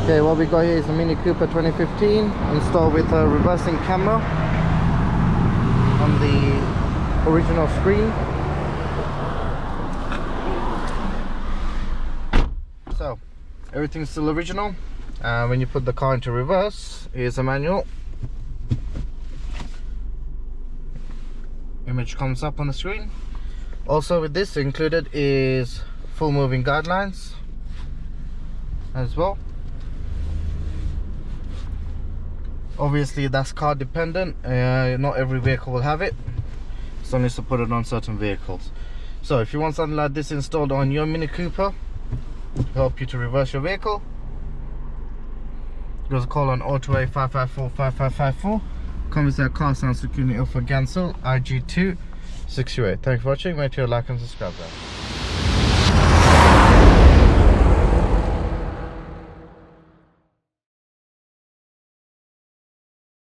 Okay, what we got here is a Mini Cooper 2015 installed with a reversing camera on the original screen. So everything's still original. When you put the car into reverse, here's a manual. Image comes up on the screen. Also with this included is full moving guidelines as well. Obviously that's car dependent, not every vehicle will have it. It's only to put it on certain vehicles. So if you want something like this installed on your Mini Cooper to help you to reverse your vehicle, give us a call on 028 554 5554. Come with our car sound security offer Gansel IG2 628. Thanks for watching. Make sure you like and subscribe.